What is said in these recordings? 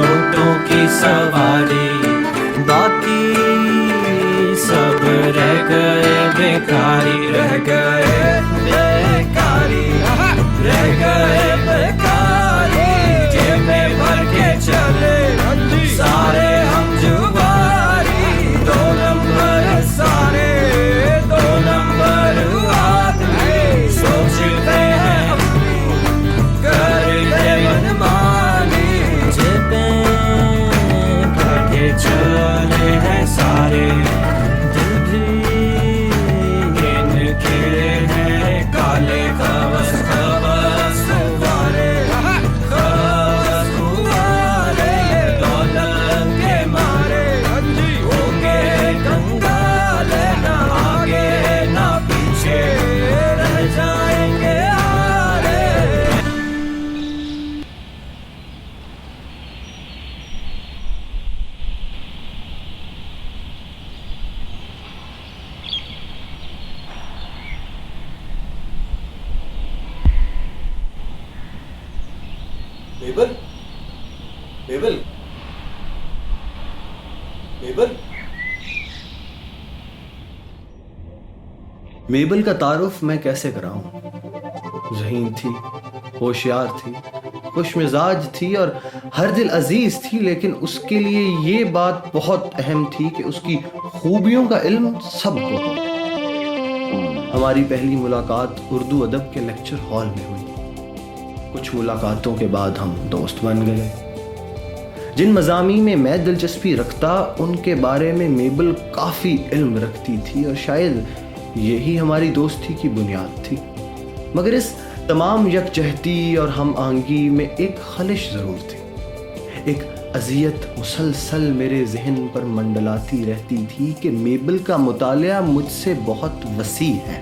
नोटों की सवारी, बाकी सब रह गए बेकारी, रह गए बेकारी, रह गए बेकारी। जेब में भर के चले सारे हम जुगारी, 2 नंबर सारे, 2 नंबर आदमी। सोचते हैं अपनी, करते मनमानी, जेबें भर के चले हैं सारे। दिल भी इनके हैं काले खबस खबस वाले, खबस वाले। दौलत के मारे होंगे कंगाल, ना आगे ना पीछे रह जाएंगे हारे। मेबल, मेबल, मेबल। मेबल का तारुफ मैं कैसे कराऊं। ज़हीन थी, होशियार थी, खुश मिजाज थी और हर दिल अजीज थी, लेकिन उसके लिए ये बात बहुत अहम थी कि उसकी खूबियों का इल्म सबको हो। हमारी पहली मुलाकात उर्दू अदब के लेक्चर हॉल में हुई। कुछ मुलाकातों के बाद हम दोस्त बन गए। जिन मज़ामी में मैं दिलचस्पी रखता उनके बारे में मेबल काफ़ी इल्म रखती थी और शायद यही हमारी दोस्ती की बुनियाद थी। मगर इस तमाम यकजहती और हम आहंगी में एक खलिश ज़रूर थी। एक अज़ियत मुसलसल मेरे जहन पर मंडलाती रहती थी कि मेबल का मुतालिया मुझसे बहुत वसी है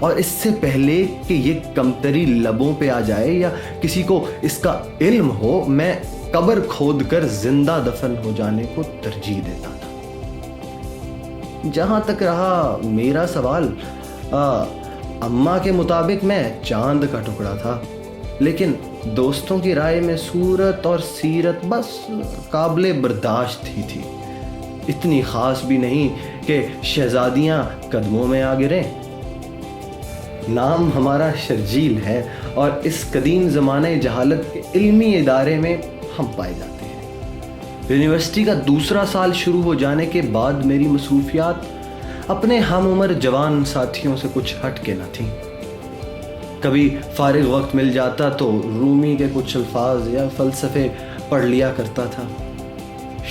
और इससे पहले कि ये कमतरी लबों पे आ जाए या किसी को इसका इल्म हो, मैं कब्र खोद कर जिंदा दफन हो जाने को तरजीह देता था। जहां तक रहा मेरा सवाल, अम्मा के मुताबिक मैं चांद का टुकड़ा था, लेकिन दोस्तों की राय में सूरत और सीरत बस काबिले बर्दाश्त ही थी। इतनी खास भी नहीं कि शहजादियां कदमों में आ गिरें। नाम हमारा शर्जील है और इस कदीम ज़माने जहालत के इल्मी इदारे में हम पाए जाते हैं। यूनिवर्सिटी का दूसरा साल शुरू हो जाने के बाद मेरी मसरूफियात अपने हम उम्र जवान साथियों से कुछ हट के न थीं। कभी फारिग वक्त मिल जाता तो रूमी के कुछ अल्फाज या फ़लसफ़े पढ़ लिया करता था।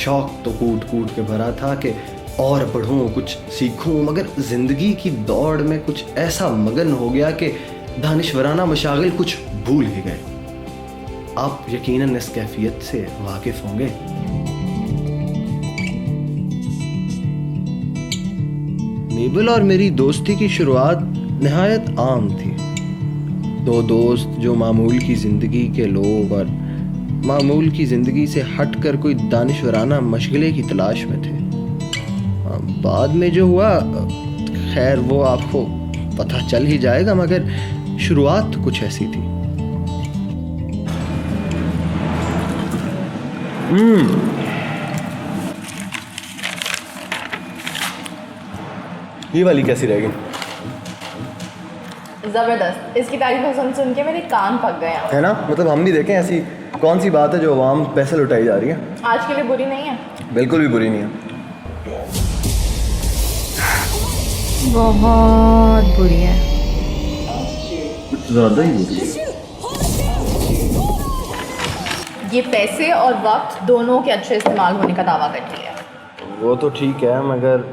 शौक़ तो कूट कूट के भरा था कि और पढ़ूं, कुछ सीखूं, मगर ज़िंदगी की दौड़ में कुछ ऐसा मगन हो गया कि दानिशवराना मशागिल कुछ भूल ही गए। आप यकीनन इस कैफियत से वाकिफ़ होंगे। मेबल और मेरी दोस्ती की शुरुआत नहायत आम थी। 2 दोस्त जो मामूल की ज़िंदगी के लोग और मामूल की ज़िंदगी से हटकर कोई दानिशवराना मशगले की तलाश में थे। बाद में जो हुआ, खैर वो आपको पता चल ही जाएगा, मगर शुरुआत कुछ ऐसी थी। ये वाली कैसी रहेगी? जबरदस्त। इसकी तारीफ सुन सुन के मेरे कान पक गए है ना? मतलब हम भी देखें ऐसी कौन सी बात है जो आवाम पैसे लुटाई जा रही है। आज के लिए बुरी नहीं है, बिल्कुल भी बुरी नहीं है। बहुत बुरी है, कुछ ज़्यादा ही बुरी है। ये पैसे और वक्त दोनों के अच्छे इस्तेमाल होने का दावा करती है। वो तो ठीक है, मगर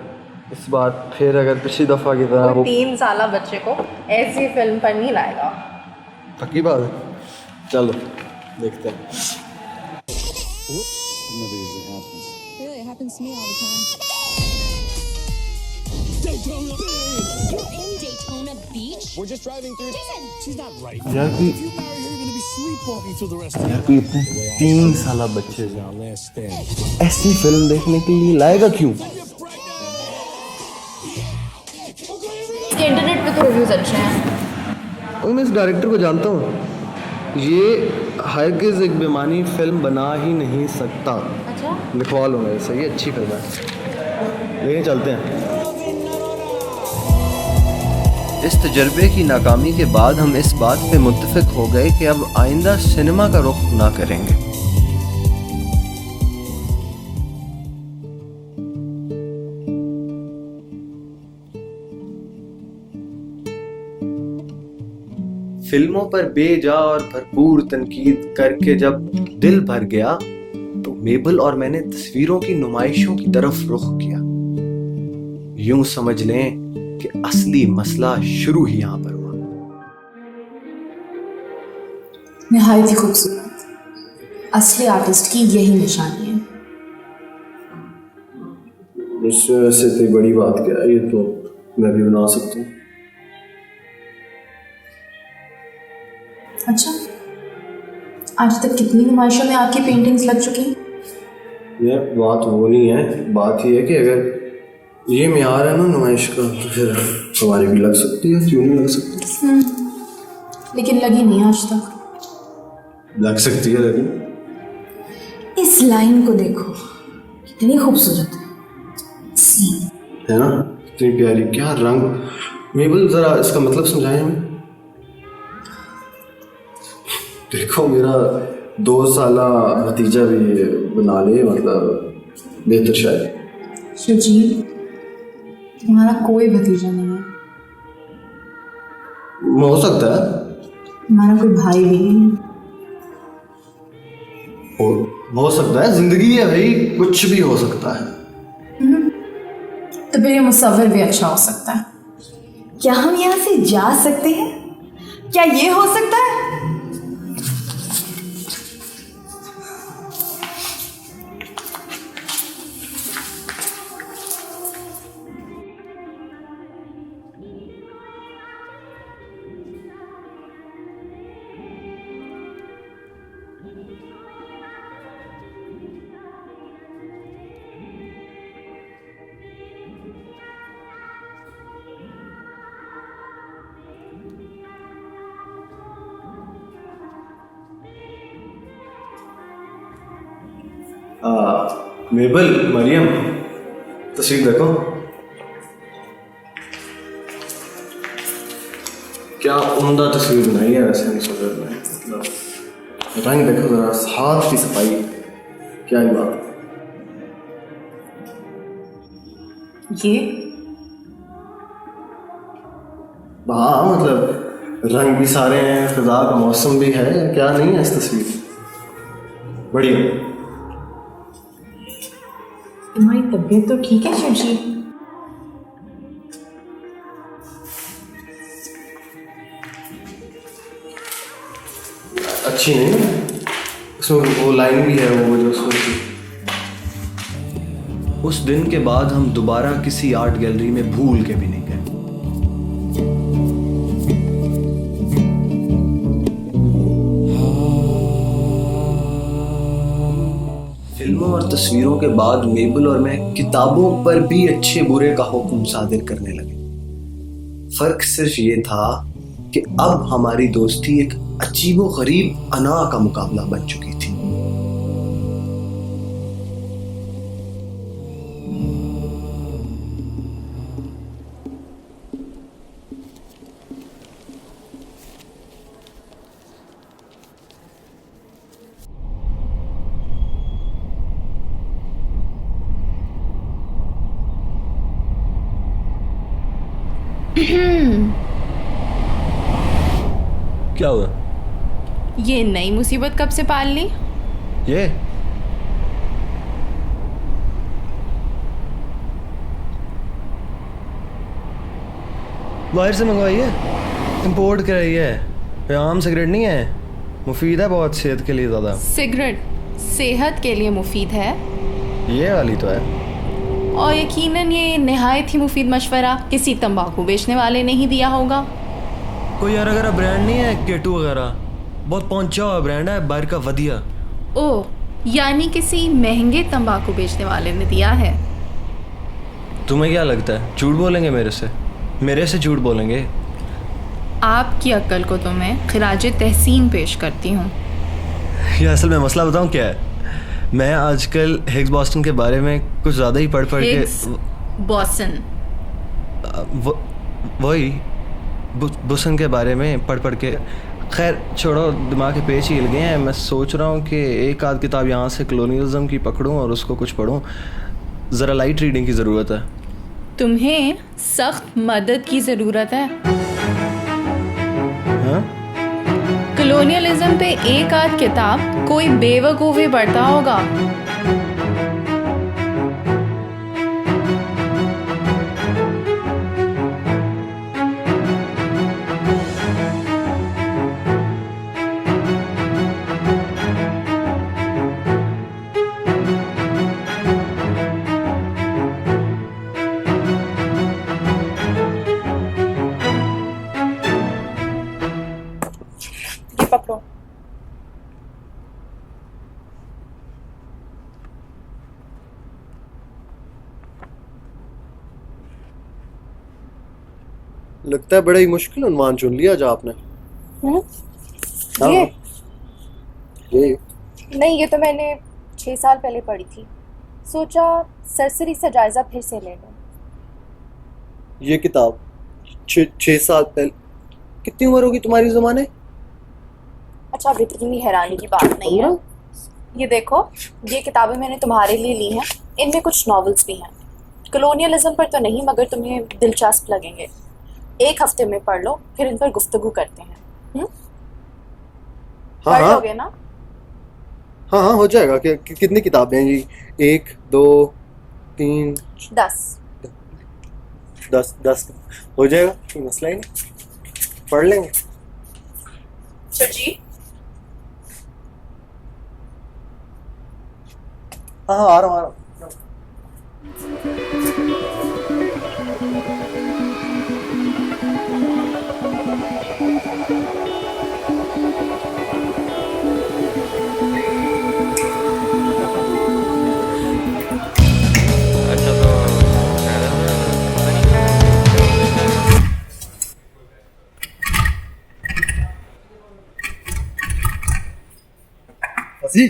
इस बार फिर अगर पिछली दफ़ा की तरह वो 3 साल बच्चे को ऐसी फिल्म पर नहीं लाएगा। पक्की बात है। चलो देखते हैं। Really, it happens to me all the time. Daytona Beach! You're in Daytona Beach? We're just driving through. Jason! She's not right. यार कोई If you marry her, you're gonna be sleepwalking through the rest of यार कोई इतने 3 साल बच्चे our last stand. ऐसी film देखने के लिए लाएगा क्यों? इसके इंटरनेट पे तो रिव्यूज अच्छे हैं। और मैं इस डायरेक्टर को जानता हूँ। ये हरगिज़ एक बेमानी फिल्म बना ही नहीं सकता। अच्छा, लिखवा लो मेरे से, ये अच्छी फिल्म है, लेकिन चलते हैं। इस तजर्बे की नाकामी के बाद हम इस बात पे मुत्तफिक हो गए कि अब आइंदा सिनेमा का रुख ना करेंगे। फिल्मों पर बेजा और भरपूर तनकीद करके जब दिल भर गया तो मेबल और मैंने तस्वीरों की नुमाइशों की तरफ रुख किया। यूं समझ लें कि असली मसला शुरू ही यहां पर हुआ। निहायत ही खूबसूरत, असली आर्टिस्ट की यही निशानी है। इससे ऐसे इतनी बड़ी बात क्या है, ये तो मैं भी बना सकता हूँ। अच्छा, आज तक कितनी नुमाइशों में आपकी पेंटिंग्स लग चुकी हैं? ये बात वो नहीं है, बात ये है कि अगर ये मेयार है ना नुमाइश का, तो फिर हमारी भी लग सकती है, क्यों नहीं लग सकती? लेकिन लगी नहीं आज तक। लग सकती है, लेकिन इस लाइन को देखो, कितनी खूबसूरत है। सीन है ना, इतनी प्यारी, क्या रंग। मेबल जरा इसका मतलब समझाएं हमें। देखो मेरा 2 साला भतीजा भी बना ले, मतलब बेहतर शायद। शजील, तुम्हारा कोई भतीजा नहीं है। हो सकता है, तुम्हारा कोई भाई भी नहीं है। हो सकता है, जिंदगी है भाई, कुछ भी हो सकता है। तो फिर ये मुसव्विर भी अच्छा हो सकता है। क्या हम यहाँ से जा सकते हैं? क्या ये हो सकता है? मेबल, मरियम, तस्वीर देखो, क्या उम्दा तस्वीर बनाई है वैसे मुसव्विर ने। मतलब रंग देखो जरा, हाथ की सफाई, क्या ही बात। ये हाँ, मतलब रंग भी सारे हैं, फिजा का मौसम भी है, क्या नहीं है इस तस्वीर। बढ़िया। तुम्हारी तबीयत तो ठीक है शिवजी? अच्छी नहीं है, उसमें वो लाइन भी है, वो जो उसमें थी। उस दिन के बाद हम दोबारा किसी आर्ट गैलरी में भूल के भी नहीं गए। फिल्मों और तस्वीरों के बाद मेबल और मैं किताबों पर भी अच्छे बुरे का हुक्म सादिर करने लगे। फर्क सिर्फ ये था कि अब हमारी दोस्ती एक अजीबो गरीब अना का मुकाबला बन चुकी थी। क्या हुआ? ये नई मुसीबत कब से पाल ली? ये बाहर से मंगवाई है, इंपोर्ट कराई है। ये आम सिगरेट नहीं है, मुफीद है बहुत सेहत के लिए ज़्यादा। सिगरेट सेहत के लिए मुफीद है, ये वाली तो है। और यकीनन ये निहायत ही मुफीद मशवरा किसी तंबाकू बेचने वाले ने ही दिया होगा। कोई यार अगर ब्रांड नहीं है, केटू वगैरह, बहुत पहुंचा हुआ ब्रांड है, बाहर का वधिया। ओह, यानी किसी महंगे तंबाकू बेचने वाले ने दिया है। तुम्हें क्या लगता है झूठ बोलेंगे मेरे से? मेरे से झूठ बोलेंगे? आपकी अक्ल को तो मैं खिराज तहसीन पेश करती हूँ। ये असल में मसला बताऊं क्या है, मैं आजकल हिग्स बॉस्टन के बारे में कुछ ज़्यादा ही पढ़ के हिग्स बॉस्टन, वही बुसन के बारे में पढ़ के, खैर छोड़ो, दिमाग के पेच ही हिल गए हैं। मैं सोच रहा हूँ कि एक आध किताब यहाँ से कॉलोनियलिज्म की पकड़ूँ और उसको कुछ पढूं। ज़रा लाइट रीडिंग की ज़रूरत है। तुम्हें सख्त मदद की ज़रूरत है। हाँ? कॉलोनियलिज्म पे एक आध किताब कोई बेवकूफ़ ही पढ़ता होगा। ये पकड़ो। लगता है बड़ा ही मुश्किल उन्वान चुन लिया जा आपने। हाँ। ये ये नहीं, ये तो मैंने 6 साल पहले पढ़ी थी। सोचा सरसरी सा जायजा फिर से ले लूं। ये किताब 6 साल पहले, कितनी उम्र होगी तुम्हारी ज़माने? अच्छा, अब इतनी हैरानी की बात नहीं है। ये देखो, ये किताबें मैंने तुम्हारे लिए ली हैं। इनमें कुछ नॉवेल्स भी हैं। कॉलोनियलिज्म पर तो नहीं, मगर तुम्हें दिलचस्प लगेंगे। एक हफ्ते में पढ़ लो, फिर इन पर गुफ्तगू करते हैं। हाँ पढ़ हाँ लोगे ना? हाँ हाँ, हो जाएगा। कितनी किताबें हैं जी? 1 2 3 10। 10 हो जाएगा, कोई मसला ही नहीं, पढ़ लेंगे। जी, हाँ हाँ, आ रहा हूँ। हंसी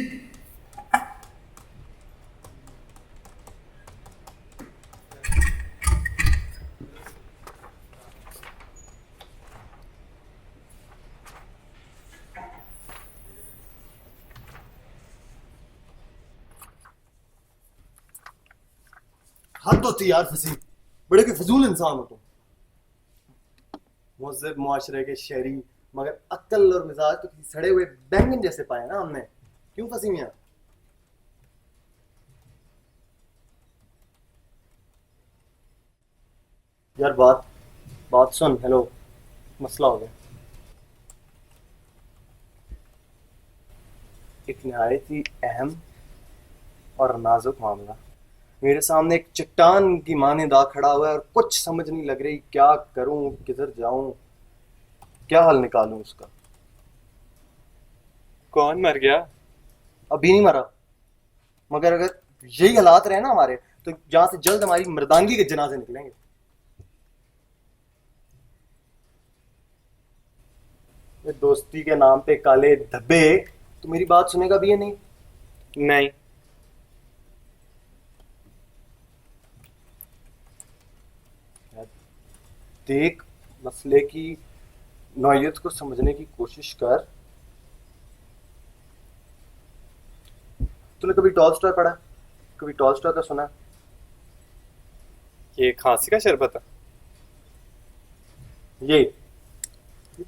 हद होती यार फसी, बड़े के फजूल इंसान हो तुम। मुहज़्ज़ब मुआशरे के शहरी, मगर अक्ल और मिजाज तो किसी सड़े हुए बैंगन जैसे पाए ना हमने। क्यों फसी मियां? यार बात सुन। हेलो, मसला हो गया। एक नहायत ही अहम और नाजुक मामला। मेरे सामने एक चट्टान की माने दा खड़ा हुआ है और कुछ समझ नहीं लग रही, क्या करूं, किधर जाऊं, क्या हल निकालूं उसका। कौन मर गया? अभी नहीं मरा, मगर अगर यही हालात रहे ना हमारे, तो यहां से जल्द हमारी मर्दानगी के जनाजे निकलेंगे। ये दोस्ती के नाम पे काले धब्बे, तो मेरी बात सुनेगा भी या नहीं? नहीं। देख, मसले की नौयत को समझने की कोशिश कर। तूने कभी टॉलस्टॉय पढ़ा? कभी टॉलस्टॉय का सुना? ये खांसी का शरबत है। ये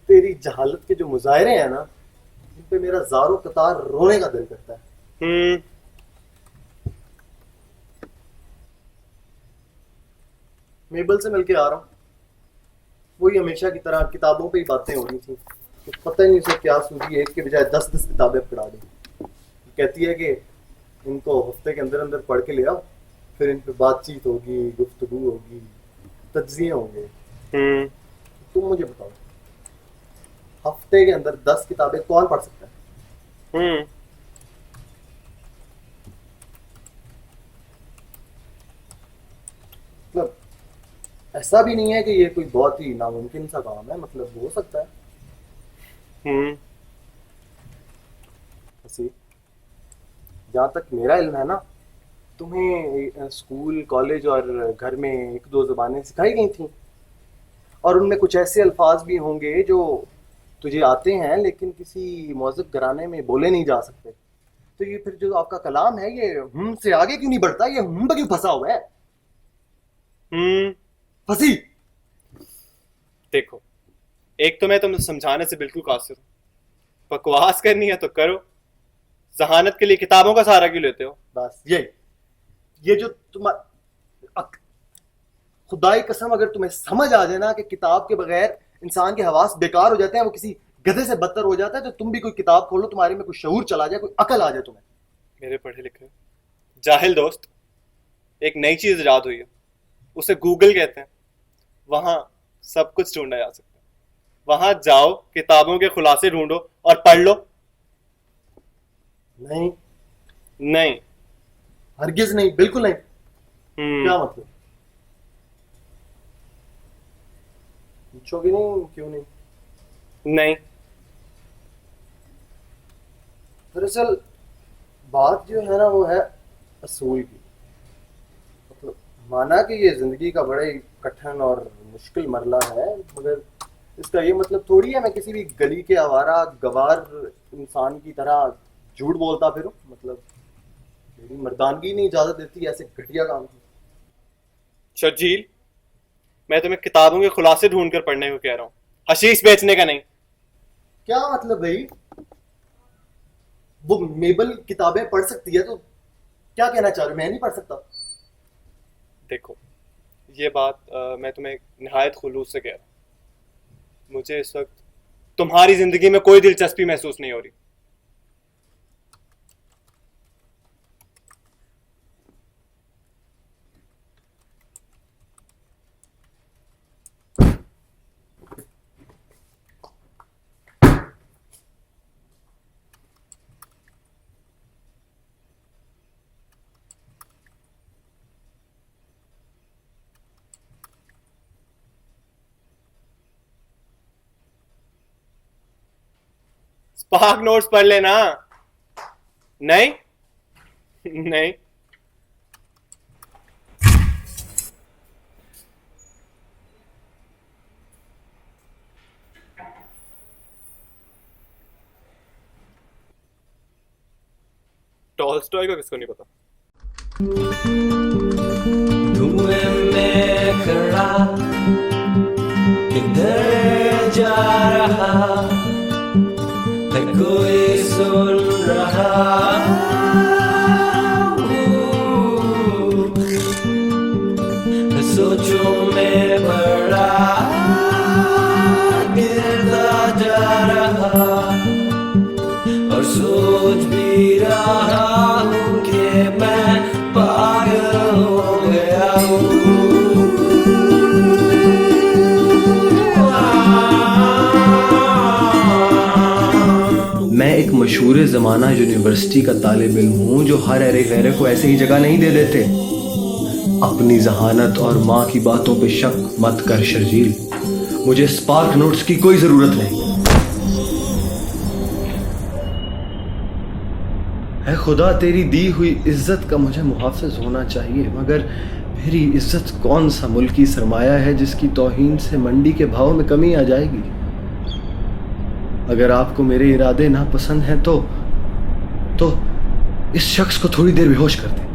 तेरी जहालत के जो मुजाहरे हैं ना, इन पे मेरा ज़ारो कतार रोने का दिल करता है। मेबल से मिलके आ रहा हूँ। वही हमेशा की तरह किताबों पे ही बातें हो रही थी। तो पता ही नहीं उसे क्या सूझी, एक के बजाय 10 किताबें पढ़ा दी। कहती है कि इनको हफ्ते के अंदर अंदर पढ़ के ले आओ, फिर इन पे बातचीत होगी, गुफ्तगू होगी, तज्जिए होंगे। तुम मुझे बताओ, हफ्ते के अंदर 10 किताबें कौन पढ़ सकता है? मतलब ऐसा भी नहीं है कि ये कोई बहुत ही नामुमकिन सा काम है, मतलब हो सकता है। हसी जहाँ तक मेरा इल्म है ना, तुम्हें स्कूल कॉलेज और घर में एक दो ज़बानें सिखाई गई थी, और उनमें कुछ ऐसे अल्फाज भी होंगे जो तुझे आते हैं लेकिन किसी मौज़ूद घराने में बोले नहीं जा सकते। तो ये फिर जो आपका कलाम है ये से आगे क्यों नहीं बढ़ता? ये पे क्यों फंसा हुआ है? फंसी। देखो, एक तो मैं तुम्हें समझाने से बिल्कुल कासिर हूँ, बकवास करनी है तो करो, जहानत के लिए किताबों का सहारा क्यों लेते हो? बस ये जो खुदाई कसम, अगर तुम्हें समझ आ जाए ना कि किताब के बगैर इंसान के हवास बेकार हो जाते हैं, वो किसी गधे से बदतर हो जाता है, तो तुम भी कोई किताब खोलो, तुम्हारे में कोई शऊर चला जाए, कोई अकल आ जाए तुम्हें। मेरे पढ़े लिखे जाहिल दोस्त, एक नई चीज इजाद हुई है, उसे गूगल कहते हैं। वहां सब कुछ ढूंढा जा सकता है। वहां जाओ, किताबों के खुलासे ढूंढो और पढ़ लो। नहीं, हरगिज नहीं, बिल्कुल नहीं। क्या मतलब? पूछोगे नहीं? क्यों नहीं? दरअसल बात जो है ना वो है असूल की। मतलब माना कि ये जिंदगी का बड़ा ही कठिन और मुश्किल मरला है, मगर इसका ये मतलब थोड़ी है मैं किसी भी गली के आवारा गवार इंसान की तरह झूठ बोलता फिरूं। मतलब मेरी मर्दानगी नहीं इजाजत देती ऐसे घटिया काम की। शर्जील, मैं तुम्हें किताबों के खुलासे ढूंढ कर पढ़ने को कह रहा हूँ, हशीश बेचने का नहीं। क्या मतलब भाई? वो मेबल किताबें पढ़ सकती है तो क्या कहना चाह रहे हो? मैं नहीं पढ़ सकता? देखो, ये बात मैं तुम्हें निहायत खुलूस से कह रहा हूँ। मुझे इस वक्त तुम्हारी जिंदगी में कोई दिलचस्पी महसूस नहीं हो रही। स्पार्क नोट्स पढ़ लेना। नहीं नहीं, टॉलस्टॉय का किसको नहीं पता? धुएं में खड़ा किधर जा रहा है, कोई सुन रहा सोचों में बड़ा गिरता जा रहा, और सोच भी रहा हूँ कि मैं पागल हो गया मैं एक मशहूर ज़माना यूनिवर्सिटी का तालिब इल्म हूँ जो हर अरे गैरे को ऐसे ही जगह नहीं दे देते। अपनी जहानत और माँ की बातों पे शक मत कर शर्जील, मुझे स्पार्क नोट्स की कोई ज़रूरत नहीं है। खुदा तेरी दी हुई इज्जत का मुझे मुहाफ़िज़ होना चाहिए, मगर मेरी इज्जत कौन सा मुल्की सरमाया है जिसकी तौहीन से मंडी के भाव में कमी आ जाएगी। अगर आपको मेरे इरादे नापसंद हैं तो इस शख्स को थोड़ी देर बेहोश कर दें।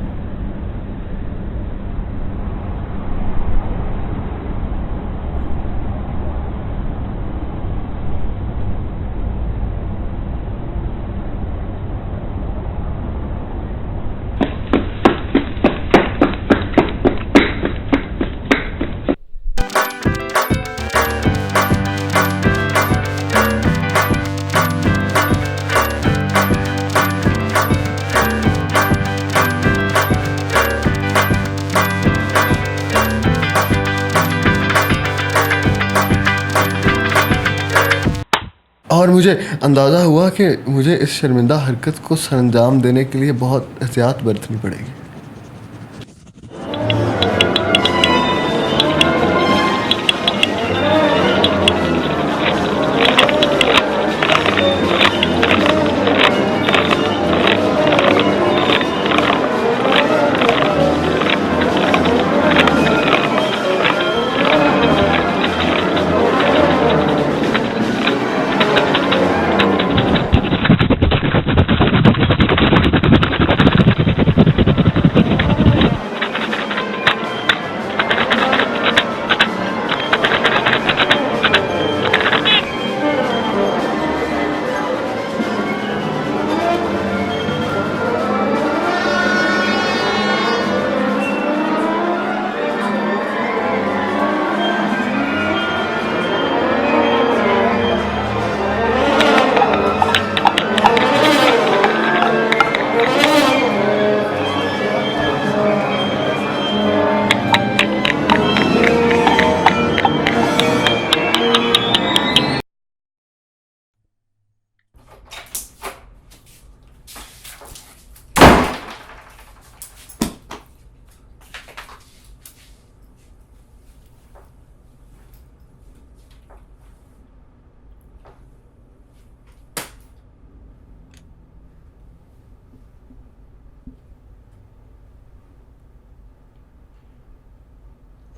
और मुझे अंदाज़ा हुआ कि मुझे इस शर्मिंदा हरकत को सरअंजाम देने के लिए बहुत एहतियात बरतनी पड़ेगी।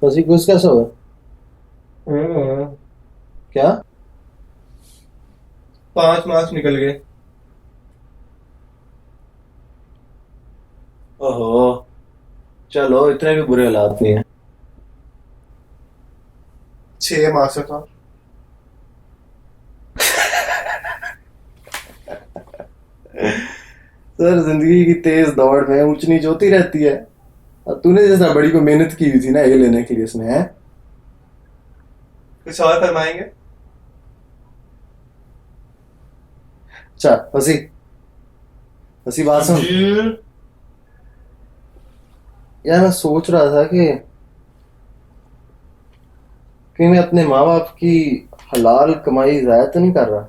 फंसी क्विज कैसा हुआ? क्या? 5 मार्क्स निकल गए। ओहो, चलो इतने भी बुरे हालात नहीं है। 6 मार्क्स था। सर, जिंदगी की तेज दौड़ में ऊंच नीच होती रहती है। और तूने जैसा बड़ी को मेहनत की हुई थी ना ये लेने के लिए, इसमें है। कुछ और फरमाएंगे? अच्छा, फंसी फंसी बात सुन यार, मैं सोच रहा था कि मैं अपने माँ बाप की हलाल कमाई जाया तो नहीं कर रहा।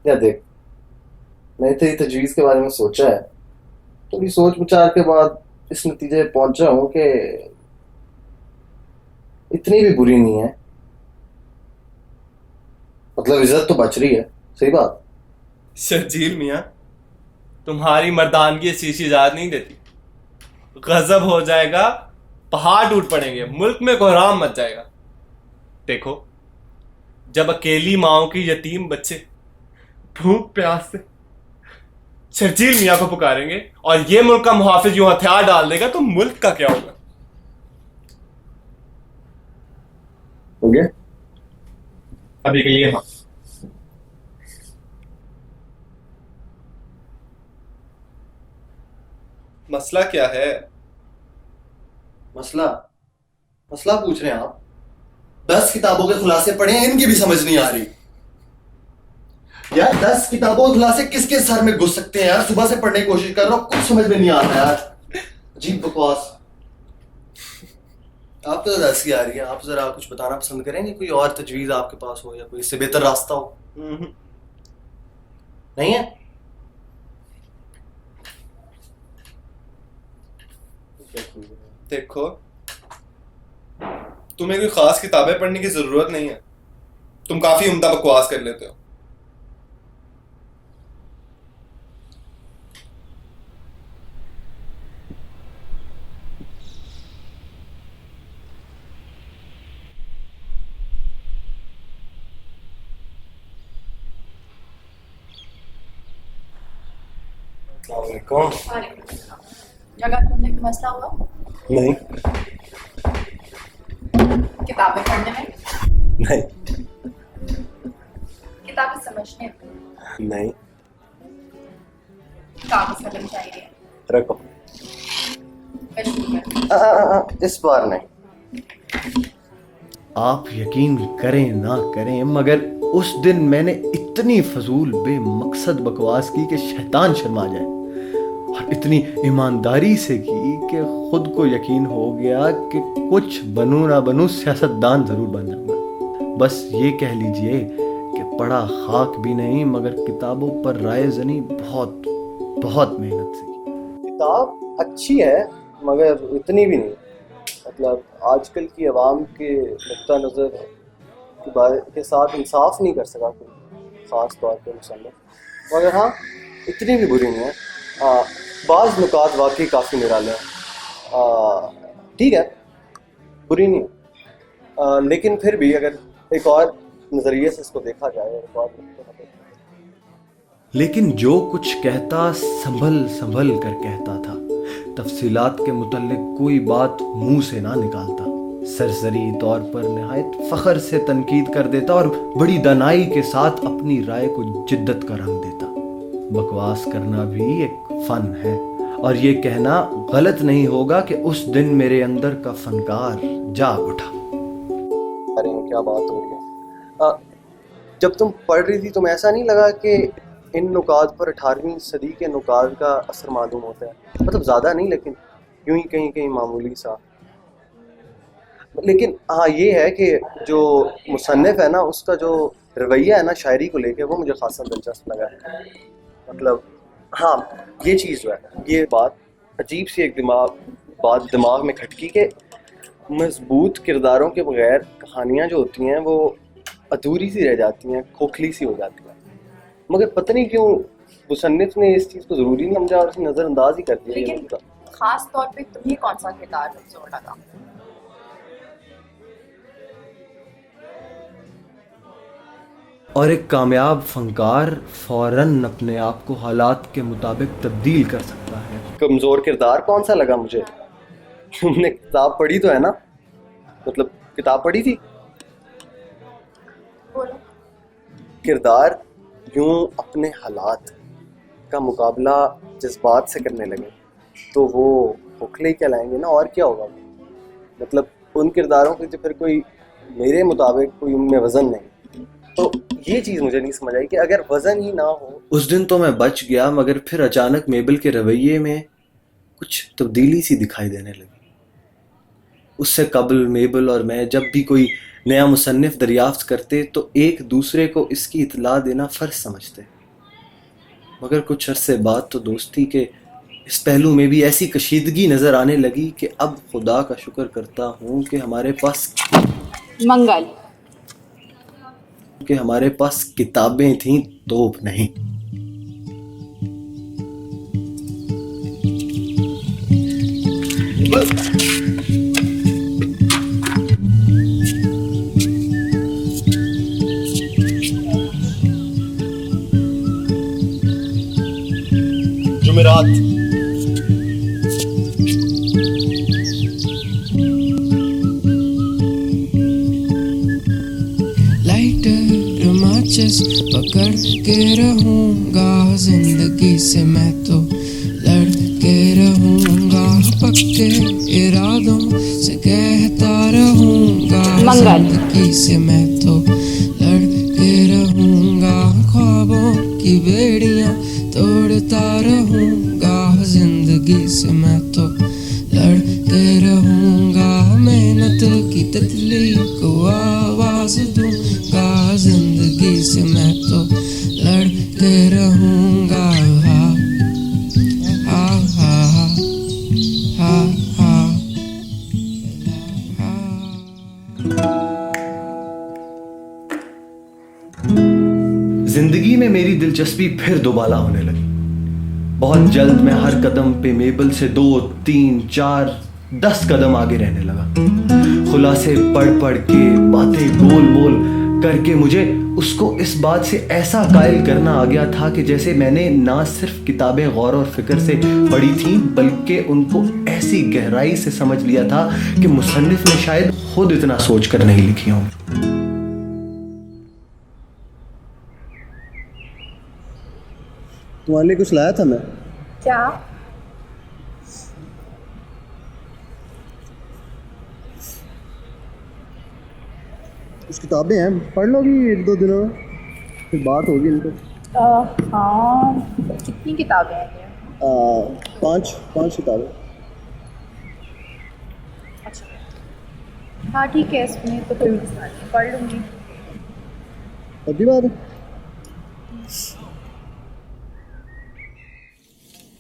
या देख, मैं तेरी तजवीज के बारे में सोचा है, थोड़ी सोच विचार के बाद इस नतीजे पे पहुंचा हूं कि इतनी भी बुरी नहीं है। मतलब इज्जत तो बच रही है, सही बात। शर्जील मियाँ, तुम्हारी मर्दानगी इस चीज की इजाजत नहीं देती। गजब हो जाएगा, पहाड़ टूट पड़ेंगे, मुल्क में कोहराम मच जाएगा। देखो, जब अकेली माओ की यतीम बच्चे भूख प्यास से शर्जील मियाँ को पुकारेंगे और ये मुल्क का मुहाफिज यूं हथियार डाल देगा तो मुल्क का क्या होगा? हो गया? अभी के लिए हाँ। मसला क्या है? मसला मसला पूछ रहे हैं आप? 10 किताबों के खुलासे पढ़े हैं, इनकी भी समझ नहीं आ रही यार। 10 किताबों के खुलासे किसके सर में घुस सकते हैं यार? सुबह से पढ़ने की कोशिश कर रहा हूं, कुछ समझ में नहीं आता यार। अजीब बकवास। आप तो दस की आ रही है, आप जरा कुछ बताना पसंद करेंगे? कोई और तजवीज आपके पास हो या कोई इससे बेहतर रास्ता हो? नहीं है? देखो, तुम्हें कोई खास किताबें पढ़ने की जरूरत नहीं है, तुम काफी उम्दा बकवास कर लेते हो। कौन? जगह ढूंढने का मसला हुआ? नहीं किताबें पढ़ने में? नहीं किताबें समझने में? नहीं। कागज कलम चाहिए? रखो। मैं शुरू करती हूँ। इस बार नहीं। आप यकीन करें ना करें, मगर उस दिन मैंने इतनी फजूल बेमकसद बकवास की कि शैतान शर्मा जाए, और इतनी ईमानदारी से की कि खुद को यकीन हो गया कि कुछ बनूं ना बनूं सियासतदान जरूर बन जाऊंगा। बस ये कह लीजिए कि पढ़ा खाक भी नहीं, मगर किताबों पर राय जनी बहुत बहुत मेहनत से की। किताब अच्छी है मगर इतनी भी नहीं। मतलब आजकल की आवाम के नुक्ता नज़र के साथ इंसाफ नहीं कर सका कोई ख़ास तौर पर मुसन्निफ, मगर हाँ इतनी भी बुरी नहीं है। बाज़ नुकात वाकई काफ़ी निराले हैं। ठीक है, बुरी नहीं है, लेकिन फिर भी अगर एक और नज़रिए से इसको देखा जाए, एक और लेकिन जो कुछ कहता संभल संभल कर कहता था, तफसीलात के मुतल्लिक कोई बात मुंह से ना निकालता, सरसरी तौर पर निहायत फख्र से तनकीद कर देता और बड़ी दानाई के साथ अपनी राय को जिद्दत का रंग देता। बकवास करना भी एक फन है, और ये कहना गलत नहीं होगा कि उस दिन मेरे अंदर का फनकार जाग उठा। अरे क्या बात हो रही है? जब तुम पढ़ रही थी तुम्हें ऐसा नहीं लगा कि इन नुकात पर 18वीं सदी के नुकात का असर मालूम होता है? मतलब ज़्यादा नहीं, लेकिन यूं ही कहीं कहीं मामूली सा। लेकिन हाँ ये है कि जो मुसन्निफ है ना, उसका जो रवैया है ना शायरी को लेके, वो मुझे खासा दिलचस्प लगा है। मतलब हाँ ये चीज़ जो है, ये बात अजीब सी एक दिमाग में खटकी के मजबूत किरदारों के बगैर कहानियाँ जो होती हैं वो अधूरी सी रह जाती हैं, खोखली सी हो जाती हैं। मगर पता नहीं क्यों मुसन्निफ ने इस चीज को जरूरी नहीं समझा और उसे नजरअंदाज ही कर दिया ये लेकिन पूरा। खास तौर पे तुम्हें कौन सा किरदार कमजोर लगा? और एक कामयाब फनकार फौरन अपने आप को हालात के मुताबिक तब्दील कर सकता है। कमजोर किरदार कौन सा लगा मुझे? तुमने किताब पढ़ी तो है ना, मतलब किताब पढ़ी थी। बोलो। किरदार यूं अपने हालात का मुकाबला जज्बात से करने लगे तो वो खोखले ही कहलाएंगे ना, और क्या होगा। मतलब उन किरदारों के जो फिर कोई मेरे मुताबिक कोई उनमें वजन नहीं, तो ये चीज़ मुझे नहीं समझ आई कि अगर वजन ही ना हो। उस दिन तो मैं बच गया, मगर फिर अचानक मेबल के रवैये में कुछ तब्दीली सी दिखाई देने लगी। उससे कबल मेबल और मैं जब भी कोई नया मुसन्निफ दरियाफ्त करते तो एक दूसरे को इसकी इतला देना फ़र्ज समझते, मगर कुछ अरसे बाद तो दोस्ती के इस पहलू में भी ऐसी कशीदगी नज़र आने लगी कि अब खुदा का शुक्र करता हूँ कि हमारे पास किताबें थीं, तोप नहीं। जुमेरात लाइटर माचिस पकड़ के रहूंगा, जिंदगी से मैं तो लड़ के रहूंगा, पक्के इरादों से कहता रहूंगा, जिंदगी से मैं तो लड़ के रहूंगा, ख्वाबों की बेड़ियां तोड़ता रहूंगा, जिंदगी से मैं तो लड़ के रहूंगा, मेहनत की तितली को आवाज दूंगा, जिंदगी से मैं तो लड़ के रहूंगा। हा हा हा हा हा। जिंदगी में मेरी दिलचस्पी फिर दोबाला होने लगी। बहुत जल्द मैं हर कदम पे मेबल से 2, 3, 4, 10 कदम आगे रहने लगा। खुलासे पढ़ पढ़ के, बातें बोल बोल करके मुझे उसको इस बात से ऐसा कायल करना आ गया था कि जैसे मैंने ना सिर्फ किताबें गौर और फिक्र से पढ़ी थी, बल्कि उनको ऐसी गहराई से समझ लिया था कि मुसन्निफ ने शायद खुद इतना सोच कर नहीं लिखी हों। तुम्हारे लिए कुछ लाया था मैं। क्या? कुछ किताबें हैं, पढ़ लोगी 1-2 दिनों में, फिर बात होगी इनको। हाँ, कितनी किताबें हैं ये? 5 किताबें। अच्छा, हाँ ठीक है, इसमें तो कोई मसला नहीं, पढ़ लूँगी। अभी बात है।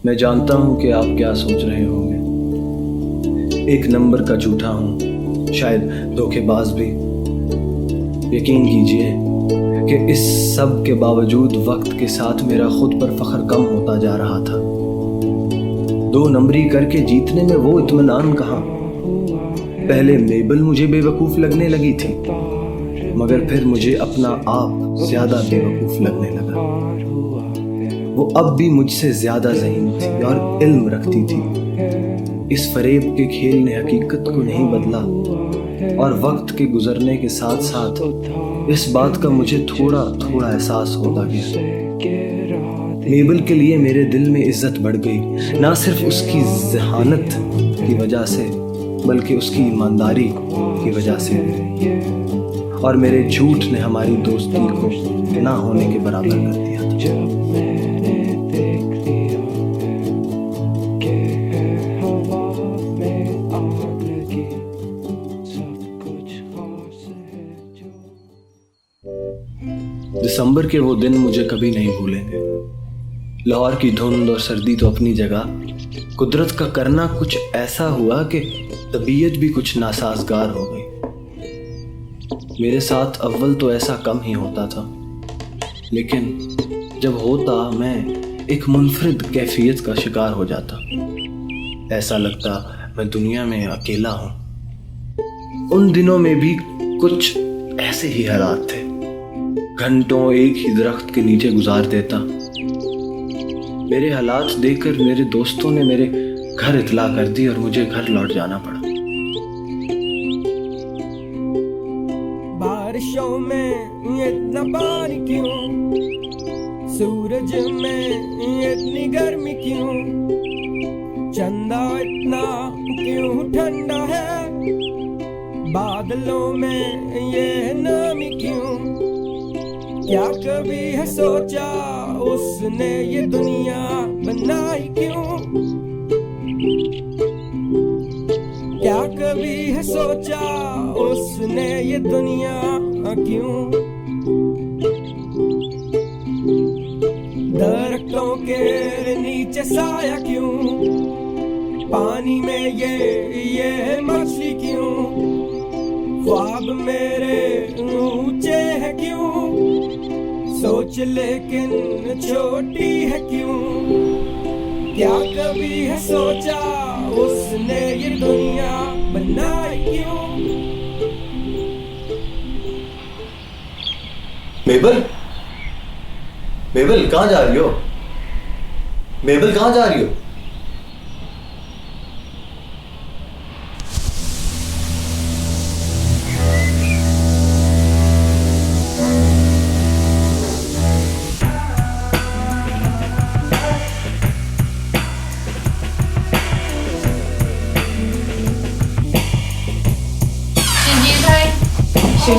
मैं जानता हूं कि आप क्या सोच रहे होंगे। एक नंबर का झूठा हूं, शायद धोखेबाज भी। यकीन कीजिए कि इस सब के बावजूद वक्त के साथ मेरा खुद पर फख्र कम होता जा रहा था। 2 नंबरी करके जीतने में वो इत्मीनान कहाँ। पहले मेबल मुझे बेवकूफ़ लगने लगी थी, मगर फिर मुझे अपना आप ज्यादा बेवकूफ़ लगने लगा। वो अब भी मुझसे ज्यादा ज़हीन थी और इल्म रखती थी। इस फरेब के खेल ने हकीकत को नहीं बदला, और वक्त के गुजरने के साथ साथ इस बात का मुझे थोड़ा थोड़ा एहसास होता गया। मेबल के लिए मेरे दिल में इज्जत बढ़ गई, ना सिर्फ उसकी जहानत की वजह से बल्कि उसकी ईमानदारी की वजह से। और मेरे झूठ ने हमारी दोस्ती को ना होने के बराबर कर दिया था। दिसंबर के वो दिन मुझे कभी नहीं भूलेंगे। लाहौर की धुंध और सर्दी तो अपनी जगह, कुदरत का करना कुछ ऐसा हुआ कि तबीयत भी कुछ नासाजगार हो गई। मेरे साथ अव्वल तो ऐसा कम ही होता था, लेकिन जब होता मैं एक मुनफरिद कैफियत का शिकार हो जाता। ऐसा लगता मैं दुनिया में अकेला हूं। उन दिनों में भी कुछ ऐसे ही हालात थे। घंटों एक ही दरख्त के नीचे गुजार देता। मेरे हालात देखकर मेरे दोस्तों ने मेरे घर इतला कर दी और मुझे घर लौट जाना पड़ा। बारिशों में इतना पानी क्यों, सूरज में इतनी गर्मी क्यों, चंदा इतना क्यों ठंडा है, बादलों में ये नमी क्यों। क्या कभी है सोचा उसने ये दुनिया बनाई क्यों, क्या कभी है सोचा उसने ये दुनिया क्यों। दरख्तों के नीचे साया क्यों, पानी में ये मछली क्यों, ख्वाब मेरे ऊंचे है क्यों, सोच लेकिन छोटी है क्यों। क्या कभी है सोचा उसने ये दुनिया बनाई क्यों। मेबल, मेबल कहाँ जा रही हो? मेबल कहाँ जा रही हो?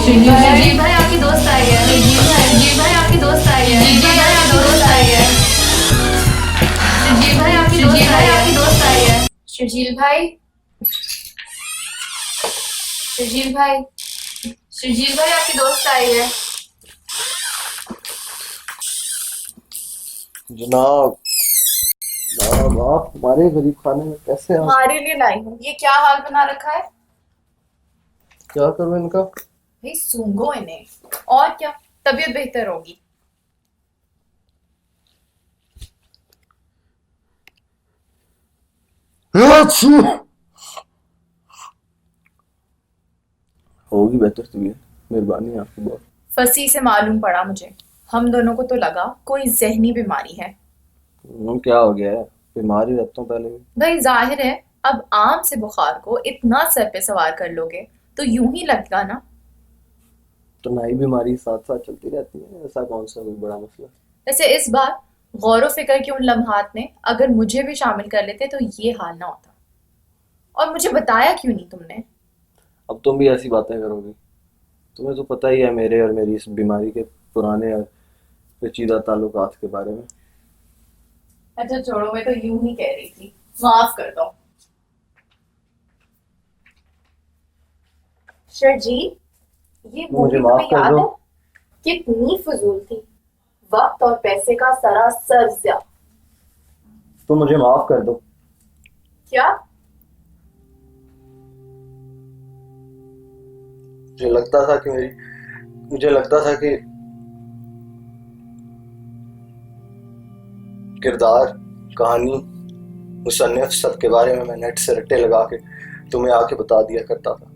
जी भाई आपकी दोस्त आई है। जी भाई आपकी दोस्त आई है। जी भाई आपकी दोस्त आई है। जी भाई आपकी दोस्त आई है। सुजील भाई, सुजील भाई, सुजील भाई आपकी दोस्त आई है। जनाब, जनाब आप हमारे गरीब खाने में कैसे आ? हमारे लिए लाई हूँ। ये क्या हाल बना रखा है? क्या करूँ इनका? भाई सूंघो इन्हें, और क्या, तबीयत बेहतर होगी। होगी बेहतर तबीयत, मेहरबानी आपकी बहुत। फंसी से मालूम पड़ा मुझे, हम दोनों को तो लगा कोई जहनी बीमारी है। क्या हो गया है? बीमारी रहता हूँ पहले भी। भाई जाहिर है अब आम से बुखार को इतना सर पे सवार कर लोगे तो यूं ही लगेगा ना। तो नई बीमारी साथ साथ चलती रहती है, ऐसा कौन सा कोई बड़ा मसला। वैसे इस बार गौर फिक्र के उन लम्हात में अगर मुझे भी शामिल कर लेते तो ये हाल ना होता। और मुझे बताया क्यों नहीं तुमने? अब तुम भी ऐसी बातें करोगी? तुम्हें तो पता ही है मेरे और मेरी इस बीमारी के पुराने और पेचीदा ताल्लुकात के बारे में। अच्छा छोड़ो, मैं तो यूं ही कह रही थी, माफ कर दो। सर जी, ये मुझे मूवी माफ तुम्हें कर याद दो। है? कितनी फजूल थी, वक्त और पैसे का सरासर ज़िया। तो मुझे माफ कर दो। क्या? मुझे लगता था कि किरदार, कहानी, मुसन्निफ सब के बारे में मैं नेट से रट्टे लगा के तुम्हें आके बता दिया करता था।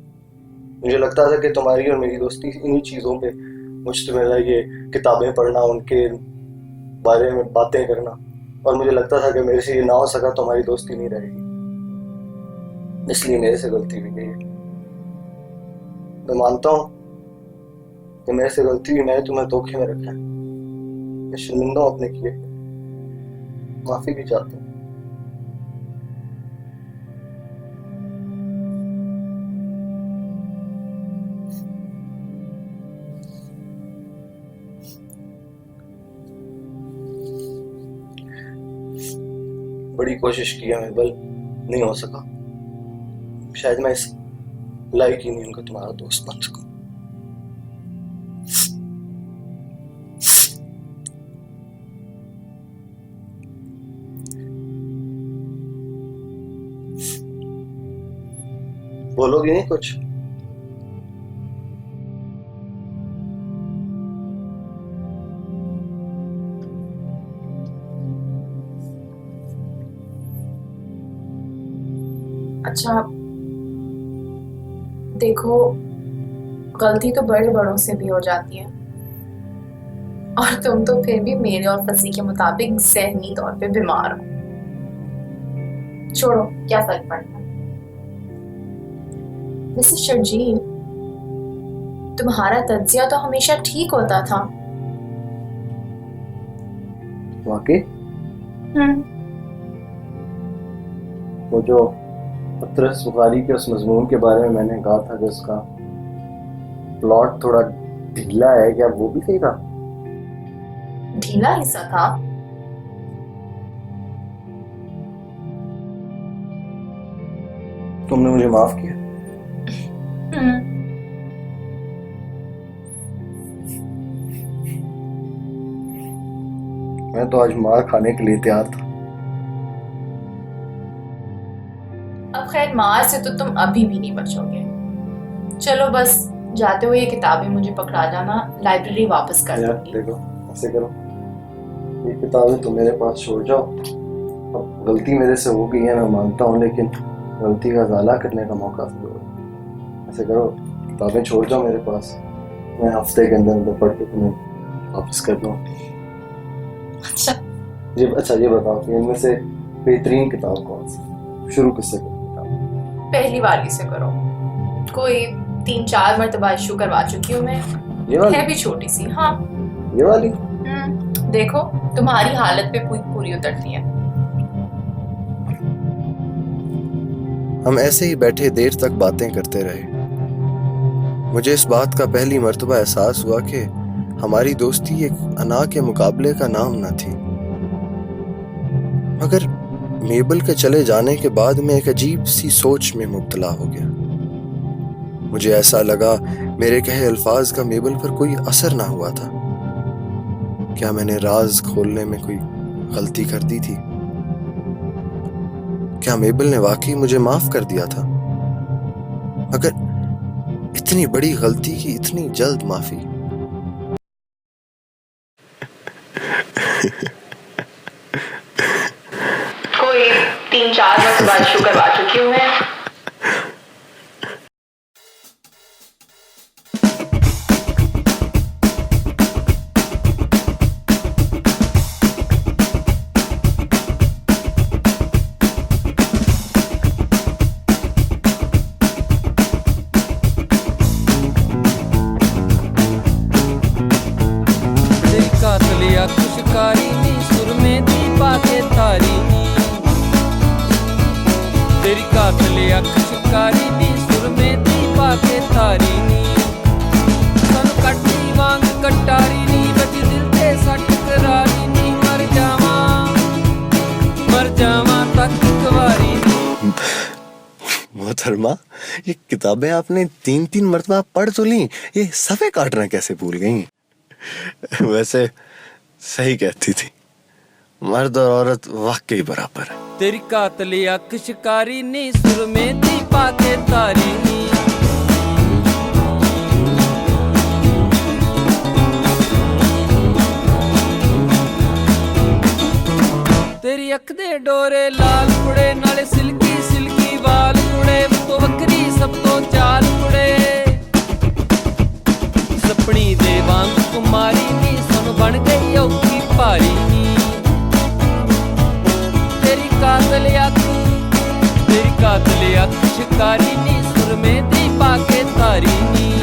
मुझे लगता था कि तुम्हारी और मेरी दोस्ती इन्हीं चीज़ों पे मुश्तमिल है, ये किताबें पढ़ना, उनके बारे में बातें करना। और मुझे लगता था कि मेरे से ये ना हो सका तो हमारी दोस्ती नहीं रहेगी, इसलिए मेरे से गलती हुई गई है। मैं मानता हूँ कि मेरे से गलती हुई, मैंने तुम्हें धोखे में रखा है। मैं शर्मिंदा हूँ अपने किए, माफी भी चाहता हूँ। बड़ी कोशिश की है मैं, बल नहीं हो सका। शायद मैं इस लायक ही नहीं हूं कि तुम्हारा दोस्त बन सकूं। बोलोगी नहीं कुछ? अच्छा देखो, गलती तो बड़े बड़ों से भी हो जाती है, और तुम तो फिर भी मेरे और फसी के मुताबिक ज़हनी तौर पे बीमार हो। छोड़ो, क्या फर्क पड़ता है। मिसेस शर्जील, तुम्हारा तज्जिया तो हमेशा ठीक होता था। वाकई? वो जो पत्रस बुखारी के उस मजमून के बारे में मैंने कहा था कि उसका प्लॉट थोड़ा ढीला है, क्या वो भी सही था? ढीला हिस्सा था? तुमने मुझे माफ किया? मैं तो आज मार खाने के लिए तैयार था। अब खैर, मार से तो तुम अभी भी नहीं बचोगे। चलो बस, जाते हुए ये किताबें मुझे पकड़ा जाना, लाइब्रेरी वापस कर दूंगी। देखो, ऐसे करो, ये किताबें तुम मेरे पास छोड़ जाओ। अब गलती मेरे से हो गई है, मैं मानता हूँ, लेकिन गलती का ज़ाला करने का मौका तो दो। ऐसे करो, किताबें छोड़ जाओ मेरे पास, मैं हफ्ते के अंदर पढ़ के तुम्हें वापस कर दूँ। अच्छा ये बताओ कि इनमें से बेहतरीन किताब कौन सी? शुरू किससे करो? पहली वाली से करो। कोई 3-4 मरतबा इशू करवा चुकी हूँ मैं। ये वाली? है भी छोटी सी। हाँ, ये वाली? देखो, तुम्हारी हालत पे पूरी उतरती है। हम ऐसे ही बैठे देर तक बातें करते रहे। मुझे इस बात का पहली मर्तबा एहसास हुआ कि हमारी दोस्ती एक अना के मुकाबले का नाम न थी। मगर मेबल के चले जाने के बाद मैं एक अजीब सी सोच में मुब्तला हो गया। मुझे ऐसा लगा मेरे कहे अल्फाज का मेबल पर कोई असर ना हुआ था। क्या मैंने राज खोलने में कोई गलती कर दी थी? क्या मेबल ने वाकई मुझे माफ कर दिया था? मगर इतनी बड़ी गलती की इतनी जल्द माफी? कोई 3-4 मरतबा इशू करवा चुकी हूँ मैं। कातलिया खुशकारी नी सुर में दीपा के तारी नी, तेरी कातलिया खुशकारी नी सुर में दीपा के तारी नी, सन कट्टी वांग कटारी नी, बच दिल ते सट करारी नी, मर जावा तक कवारी नी। मोहतरमा, ये किताबें आपने 3-3 मरतबा पढ़ तो ली, ये सफ़े काटना कैसे भूल गई? वैसे सही कहती थी, मर्द और औरत वाकई बराबर है। तेरी कातली अख शिकारी नी सुर में दीपा के तारी नी, तेरी अख दे डोरे लाल कुड़े नाले सिल्की सिल्की वाल कुड़े, तो वक्री सब तो चाल कुड़े, सपनी दे वांग कुमारी नी सुन बन गई औखी भारी नी, तेरी कातल अख शिकारी नी सुर में दीपा के तारी नी।